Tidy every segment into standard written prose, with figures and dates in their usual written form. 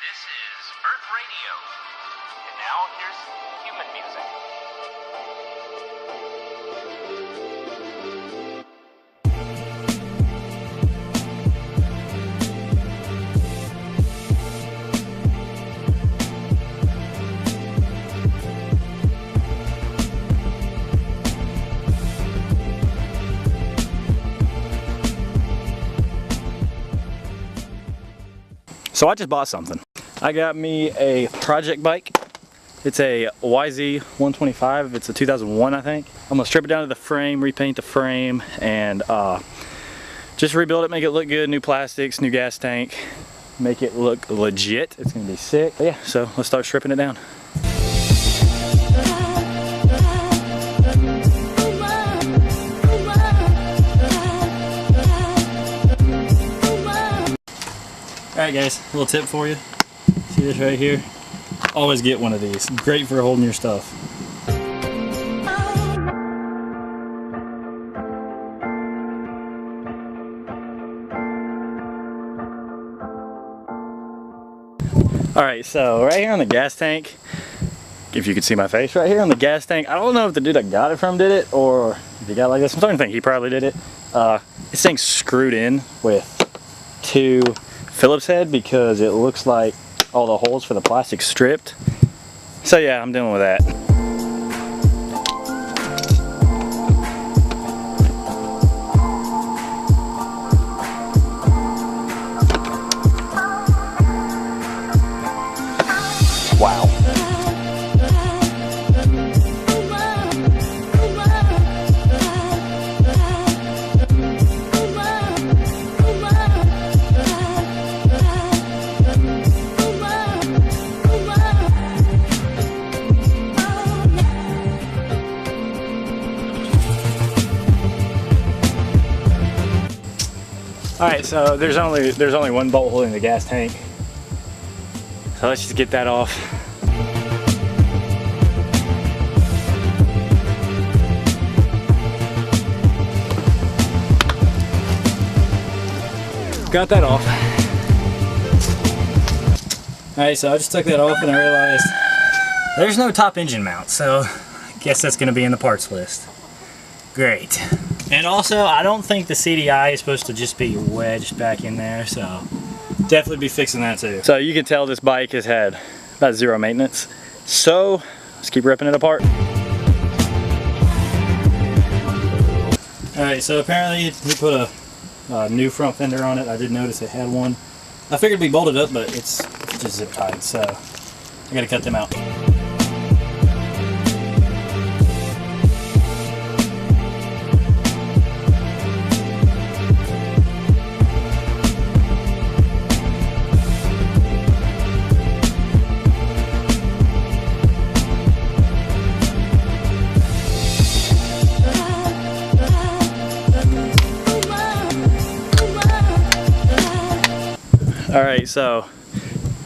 This is Earth Radio. And now here's human music. So I just bought something. I got me a project bike. It's a YZ125. It's a 2001, I think. I'm gonna strip it down to the frame, repaint the frame, and just rebuild it, make it look good. New plastics, new gas tank, make it look legit. It's gonna be sick. But yeah, so let's start stripping it down. Alright guys, a little tip for you. See this right here? Always get one of these. Great for holding your stuff. Alright, so right here on the gas tank, if you could see my face right here on the gas tank, I don't know if the dude I got it from did it or if he got it like this. I'm starting to think he probably did it. This thing's screwed in with two Phillips head because it looks like all the holes for the plastic stripped. So yeah, I'm dealing with that. Wow. Alright, so there's only one bolt holding the gas tank. So let's just get that off. Got that off. Alright, so I just took that off and I realized there's no top engine mount, so I guess that's going to be in the parts list. Great. And also, I don't think the CDI is supposed to just be wedged back in there, so definitely be fixing that too. So you can tell this bike has had about zero maintenance. So let's keep ripping it apart. Alright, so apparently he put a new front fender on it. I did notice it had one. I figured we bolted up, but it's just zip tied, so I gotta cut them out. Alright, so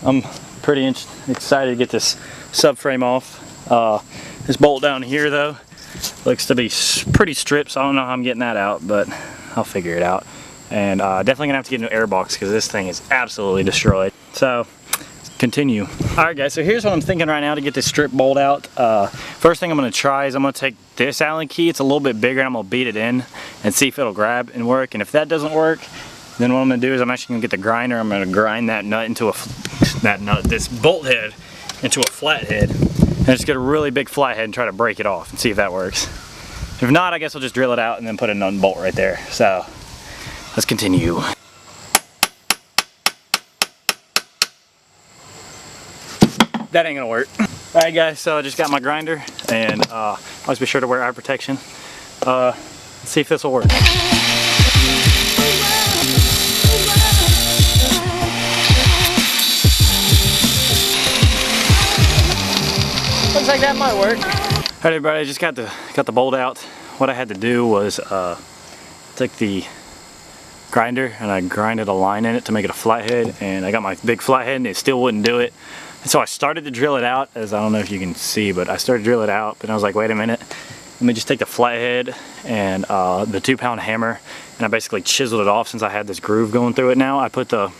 I'm pretty excited to get this subframe off. This bolt down here though looks to be pretty stripped, so I don't know how I'm getting that out, but I'll figure it out. And definitely gonna have to get a new air box because this thing is absolutely destroyed. So continue. Alright guys, so here's what I'm thinking right now to get this strip bolt out. First thing I'm gonna try is I'm gonna take this Allen key. It's a little bit bigger and I'm gonna beat it in and see if it'll grab and work. And if that doesn't work, then what I'm going to do is I'm actually going to get the grinder. I'm going to grind that nut into this bolt head into a flathead, and just get a really big flathead and try to break it off and see if that works. If not, I guess I'll just drill it out and then put a nut and bolt right there. So let's continue. That ain't gonna work. All right, guys. So I just got my grinder, and always be sure to wear eye protection. Let's see if this will work. Looks like that might work. Alright everybody, I just got the bolt out. What I had to do was take the grinder and I grinded a line in it to make it a flathead, and I got my big flathead and it still wouldn't do it. And so I started to drill it out, as I don't know if you can see, but I started to drill it out, but I was like, wait a minute, let me just take the flathead and the 2-pound hammer, and I basically chiseled it off since I had this groove going through it now. I put the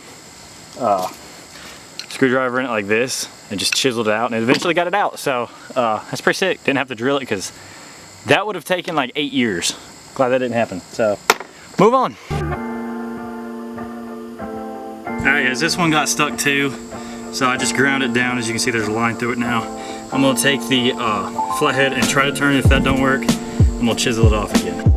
screwdriver in it like this and just chiseled it out, and it eventually got it out. So that's pretty sick. Didn't have to drill it because that would have taken like 8 years. Glad that didn't happen. So move on. Alright guys, this one got stuck too. So I just ground it down. As you can see, there's a line through it now. I'm gonna take the flathead and try to turn it. If that don't work, I'm gonna chisel it off again.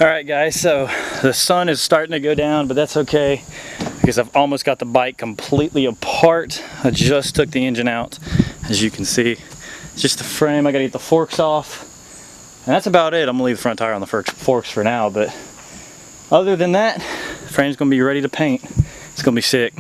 Alright guys, so the sun is starting to go down, but that's okay because I've almost got the bike completely apart. I just took the engine out, as you can see. It's just the frame. I gotta get the forks off, and that's about it. I'm gonna leave the front tire on the forks for now, but other than that, the frame's gonna be ready to paint. It's gonna be sick.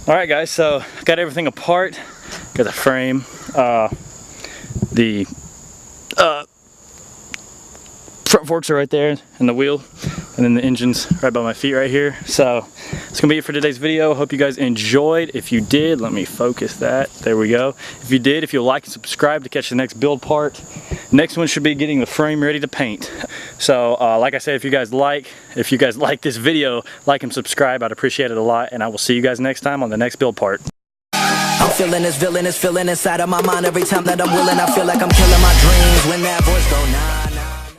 Alright guys, so got everything apart. Got the frame, the front forks are right there, and the wheel, and then the engine's right by my feet right here. So it's gonna be it for today's video. Hope you guys enjoyed. If you did, let me focus that. There we go. If you did, if you'll like and subscribe to catch the next build part. Next one should be getting the frame ready to paint. So like I said, if you guys like this video, like and subscribe. I'd appreciate it a lot, and I will see you guys next time on the next build part. I'm feeling this villainous feeling inside of my mind every time that I'm willing. I feel like I'm killing my dreams when that voice go nah.